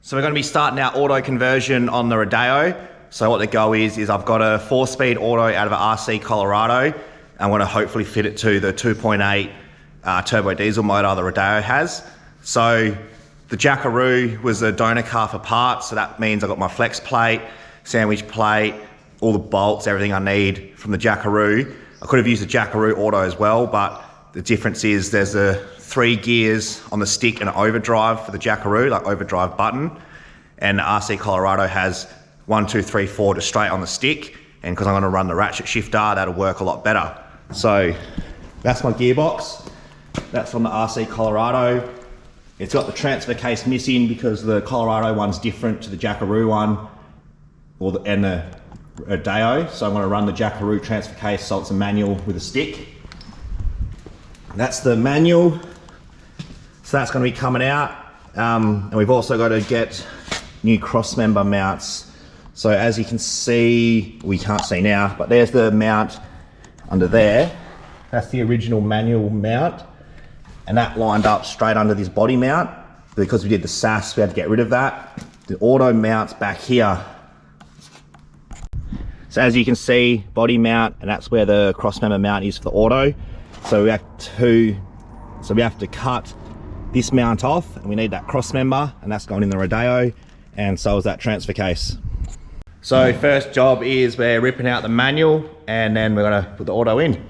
So we're going to be starting our auto conversion on the Rodeo. So what the go is I've got a 4-speed auto out of an RC Colorado. I'm going to hopefully fit it to the 2.8 turbo diesel motor the Rodeo has. So the Jackaroo was a donor car for parts, so that means I've got my flex plate, sandwich plate, all the bolts, everything I need from the Jackaroo. I could have used the Jackaroo auto as well, but the difference is there's a 3 gears on the stick and an overdrive for the Jackaroo, like overdrive button. And the RC Colorado has 1, 2, 3, 4 just straight on the stick. And because I'm going to run the ratchet shifter, that'll work a lot better. So that's my gearbox. That's from the RC Colorado. It's got the transfer case missing because the Colorado one's different to the Jackaroo one and the Rodeo. So I'm going to run the Jackaroo transfer case so it's a manual with a stick. That's the manual. So that's going to be coming out. And we've also got to get new cross member mounts. So as you can see, we can't see now, but there's the mount under there. That's the original manual mount. And that lined up straight under this body mount. Because we did the SAS, we had to get rid of that. The auto mounts back here. So as you can see, body mount, and that's where the cross member mount is for the auto. So we have to cut this mount off, and we need that cross member, and that's going in the Rodeo, and so is that transfer case. So first job is we're ripping out the manual, and then we're going to put the auto in.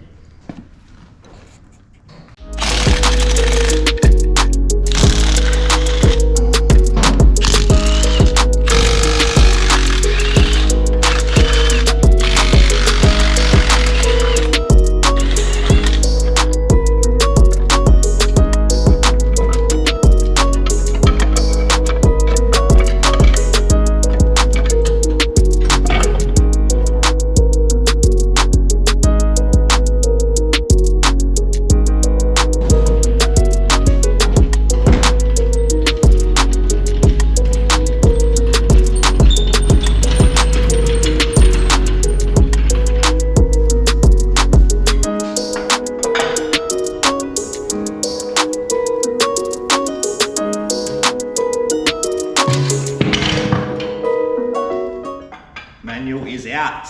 Manual is out.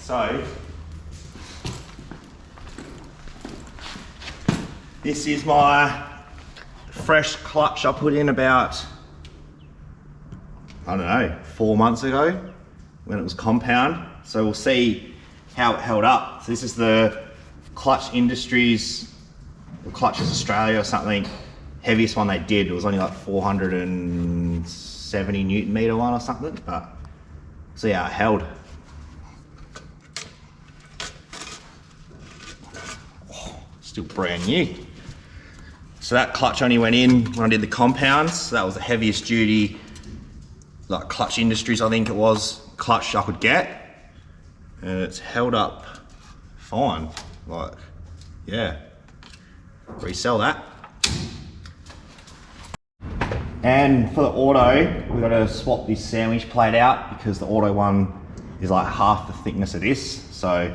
So this is my fresh clutch I put in about, I don't know, 4 months ago when it was compound. So we'll see how it held up. So this is the Clutch Industries, or Clutches Australia or something, heaviest one they did. It was only like 470 Newton meter one or something, but see how it held. Oh, still brand new. So that clutch only went in when I did the compounds. So that was the heaviest duty, like Clutch Industries I think it was, clutch I could get. And it's held up fine. Like, yeah, resell that. And for the auto, we've got to swap this sandwich plate out because the auto one is like half the thickness of this. So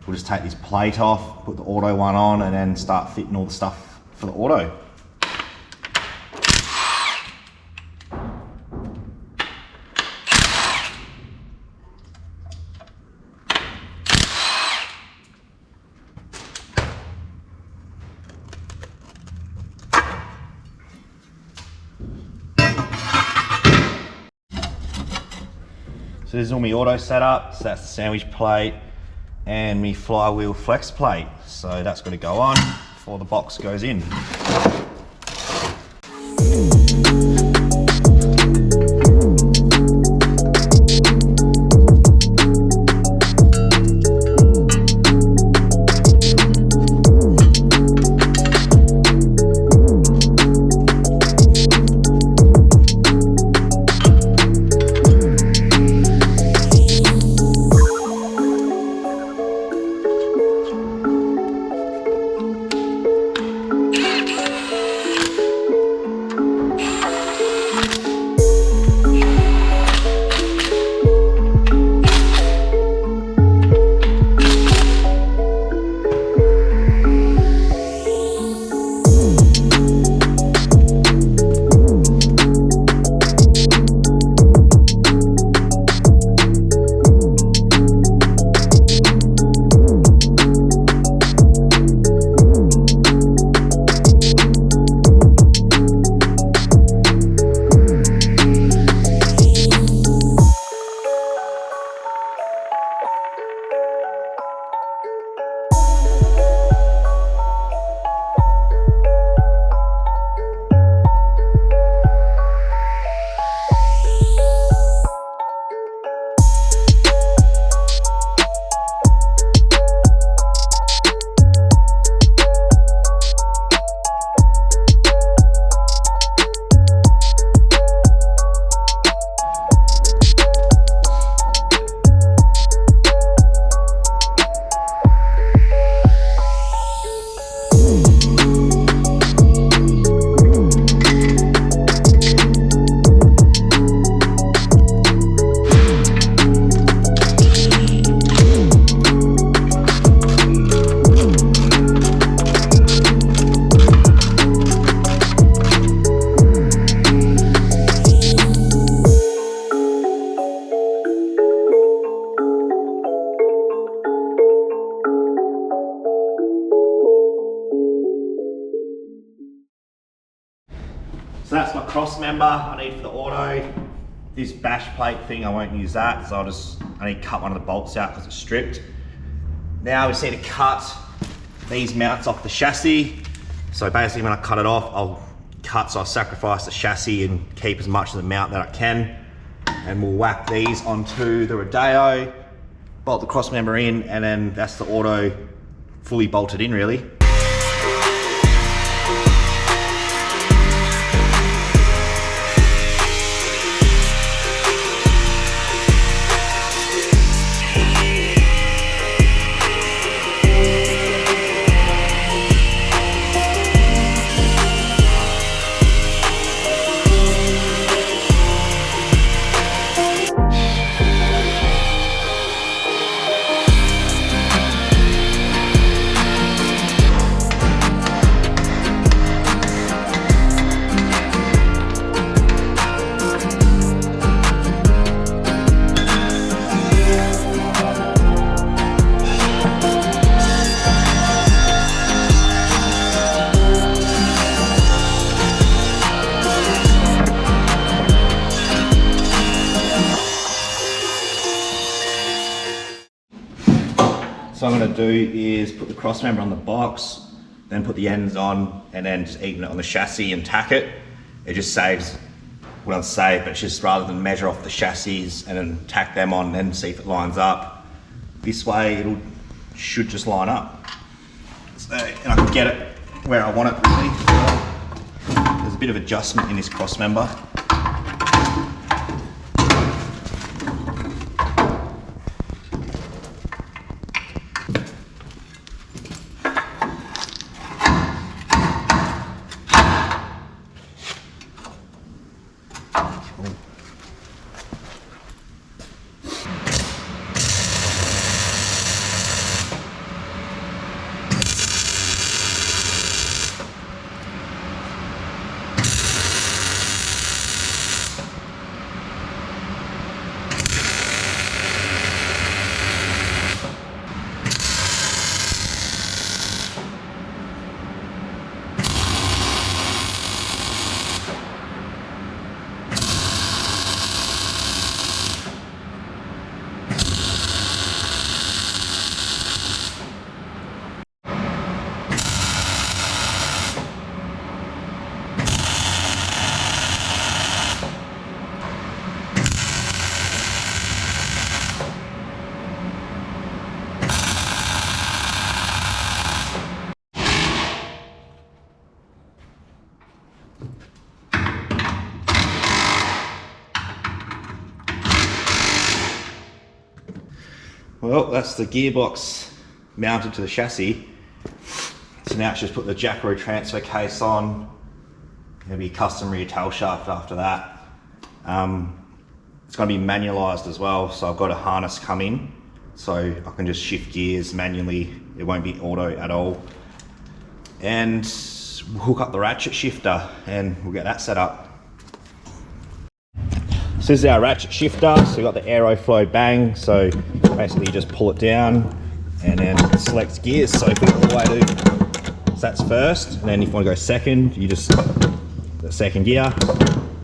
we'll just take this plate off, put the auto one on, and then start fitting all the stuff for the auto. So this is all my auto setup. So that's the sandwich plate and my flywheel flex plate. So that's got to go on before the box goes in. cross member I need for the auto. This bash plate thing, I won't use that, so I need to cut one of the bolts out because it's stripped. Now we just need to cut these mounts off the chassis. So basically when I cut it off, I'll sacrifice the chassis and keep as much of the mount that I can. And we'll whack these onto the Rodeo, bolt the cross member in, and then that's the auto fully bolted in really. So what I'm going to do is put the cross member on the box, then put the ends on, and then just even it on the chassis and tack it. It just saves, well not save, but it's just rather than measure off the chassis and then tack them on and then see if it lines up. This way it should just line up. So, and I can get it where I want it really. There's a bit of adjustment in this cross member. Well, that's the gearbox mounted to the chassis. So now it's just put the Jackaroo transfer case on. There'll be a custom rear tail shaft after that. It's going to be manualized as well, so I've got a harness come in, so I can just shift gears manually. It won't be auto at all. And we'll hook up the ratchet shifter and we'll get that set up. So this is our ratchet shifter, so we've got the aeroflow bang, so basically you just pull it down and then it selects gears. So if we go all the way to, so that's first, and then if you want to go second, you just, the second gear,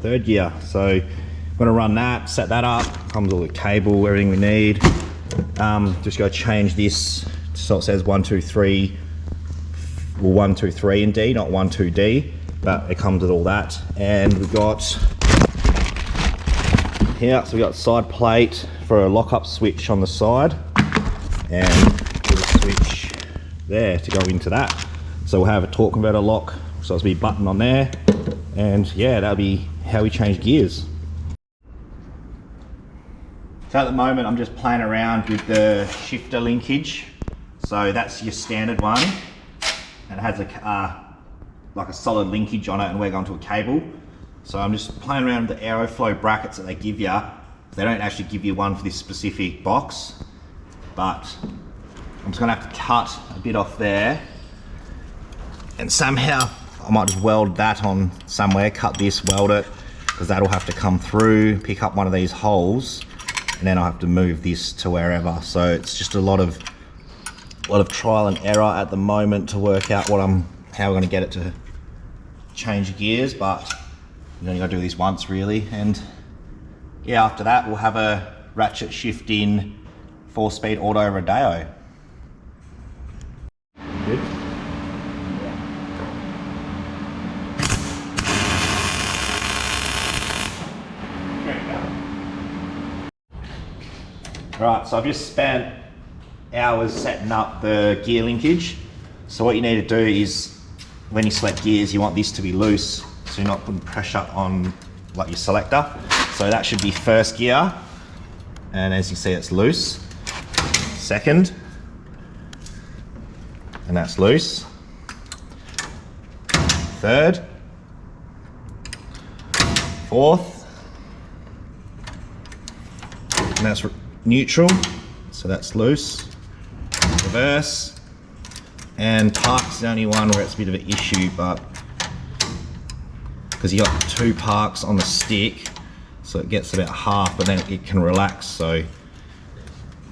third gear. So I'm going to run that, set that up, comes all the cable, everything we need. Just go change this, so it says 1, 2, 3, well 1, 2, 3 in D, not 1, 2D, but it comes with all that. And we've got here, so we got side plate for a lock-up switch on the side, and a switch there to go into that. So we'll have a torque converter lock, so there'll be a button on there, and yeah, that'll be how we change gears. So at the moment I'm just playing around with the shifter linkage. So that's your standard one, and it has a like a solid linkage on it, and we're going to a cable. So I'm just playing around with the aeroflow brackets that they give you. They don't actually give you one for this specific box, but I'm just gonna have to cut a bit off there, and somehow I might just weld that on somewhere, cut this, weld it, because that'll have to come through, pick up one of these holes, and then I'll have to move this to wherever. So it's just a lot of trial and error at the moment to work out how we're gonna get it to change gears, but You only gotta do this once really, and yeah, after that we'll have a ratchet shift in 4-speed auto Rodeo. Good. Right, so I've just spent hours setting up the gear linkage. So what you need to do is, when you select gears, you want this to be loose, so you're not putting pressure on like your selector. So that should be first gear, and as you see it's loose. Second, and that's loose. Third, fourth, and that's neutral, so that's loose. Reverse, and park's the only one where it's a bit of an issue, but because you got 2 parks on the stick, so it gets about half, but then it can relax, so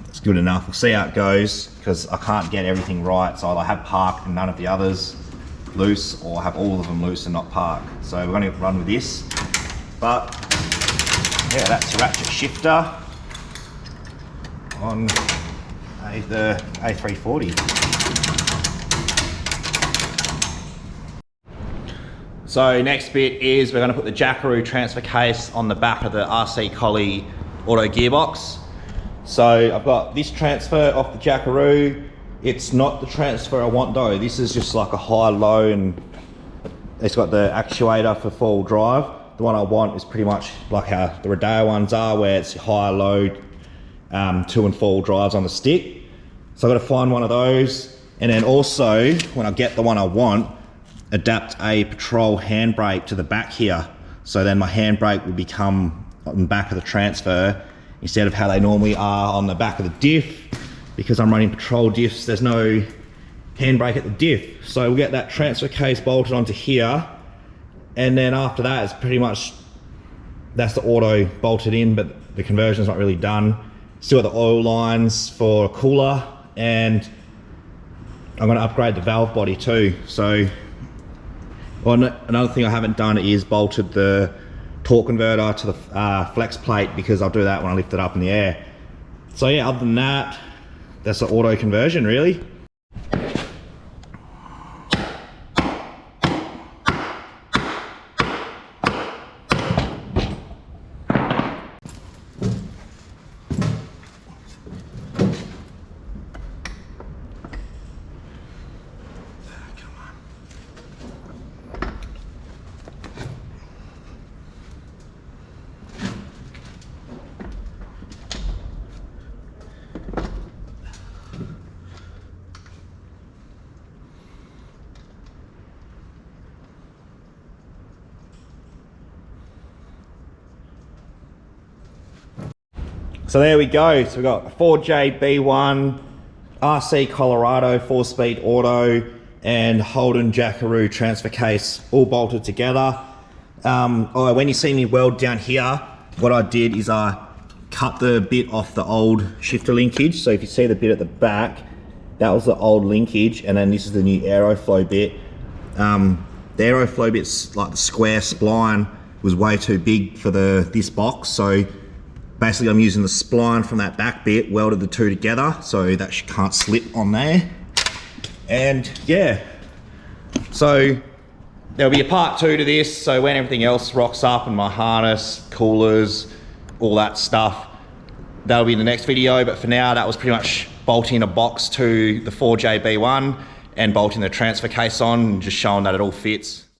it's good enough. We'll see how it goes, because I can't get everything right, so I'll have park and none of the others loose, or have all of them loose and not park. So we're going to run with this, but yeah, that's a ratchet shifter on the A340. So next bit is we're going to put the Jackaroo transfer case on the back of the RC Collie auto gearbox. So I've got this transfer off the Jackaroo. It's not the transfer I want though. This is just like a high-low, and it's got the actuator for 4-wheel drive. The one I want is pretty much like how the Rodeo ones are, where it's high-low, 2 and 4-wheel drives on the stick. So I've got to find one of those, and then also, when I get the one I want, adapt a patrol handbrake to the back here. So then my handbrake will become on the back of the transfer, instead of how they normally are on the back of the diff. Because I'm running patrol diffs, there's no handbrake at the diff. So we'll get that transfer case bolted onto here, and then after that, it's pretty much, that's the auto bolted in, but the conversion's not really done. Still got the oil lines for a cooler, and I'm going to upgrade the valve body too. So another thing I haven't done is bolted the torque converter to the flex plate, because I'll do that when I lift it up in the air. So yeah, other than that, that's the auto conversion really. So there we go. So we've got 4JB1, RC Colorado 4-speed auto, and Holden Jackaroo transfer case all bolted together. When you see me weld down here, what I did is I cut the bit off the old shifter linkage. So if you see the bit at the back, that was the old linkage, and then this is the new aeroflow bit. The aeroflow bit's like the square spline was way too big for this box, so basically I'm using the spline from that back bit, welded the two together so that she can't slip on there. And yeah, so there'll be a part 2 to this, so when everything else rocks up and my harness, coolers, all that stuff, that'll be in the next video. But for now, that was pretty much bolting a box to the 4JB1 and bolting the transfer case on and just showing that it all fits.